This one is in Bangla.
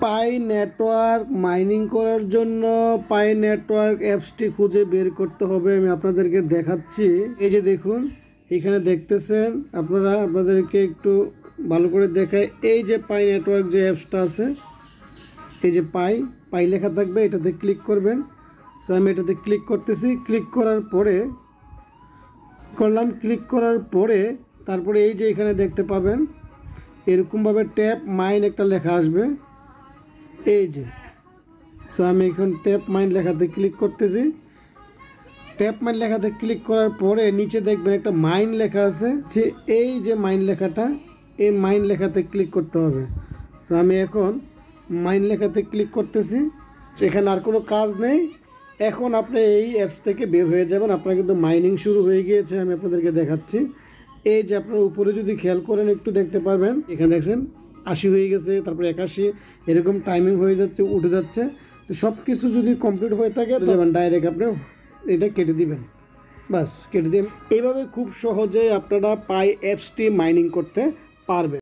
পাই নেটওয়ার্ক মাইনিং করার জন্য পাই নেটওয়ার্ক অ্যাপসটি খুঁজে বের করতে হবে। আমি আপনাদেরকে দেখাচ্ছি। এই যে দেখুন, এখানে দেখতেছেন আপনারা, আপনাদেরকে একটু ভালো করে দেখায়। এই যে পাই নেটওয়ার্ক যে অ্যাপসটা আছে, এই যে পাই লেখা থাকবে, এটাতে ক্লিক করবেন। সো আমি এটাতে ক্লিক করতেছি। ক্লিক করার পরে ক্লিক করার পরে তারপরে এই যে এখানে দেখতে পাবেন এরকমভাবে ট্যাপ মাইন একটা লেখা আসবে, এই যে। সো আমি এখন ট্যাপ মাইন লেখাতে ক্লিক করতেছি। ট্যাপ মাইন লেখাতে ক্লিক করার পরে নিচে দেখবেন একটা মাইন লেখা আছে, যে এই যে মাইন লেখাটা, এই মাইন লেখাতে ক্লিক করতে হবে। তো আমি এখন মাইন লেখাতে ক্লিক করতেছি। সেখানে আর কোনো কাজ নেই। এখন আপনি এই অ্যাপস থেকে বের হয়ে যাবেন। আপনার কিন্তু মাইনিং শুরু হয়ে গিয়েছে। আমি আপনাদেরকে দেখাচ্ছি। এই যে আপনার উপরে যদি খেয়াল করেন একটু দেখতে পারবেন, এখানে দেখছেন 80 হয়ে গেছে, তারপরে 81, এরকম টাইমিং হয়ে যাচ্ছে, উঠে যাচ্ছে। তো সব কিছু যদি কমপ্লিট হয়ে থাকে যাবেন ডাইরেক্ট আপনি এটা কেটে দিবেন, বাস কেটে দিন। এইভাবে খুব সহজে আপনারা পাই অ্যাপসটি মাইনিং করতে পারবেন।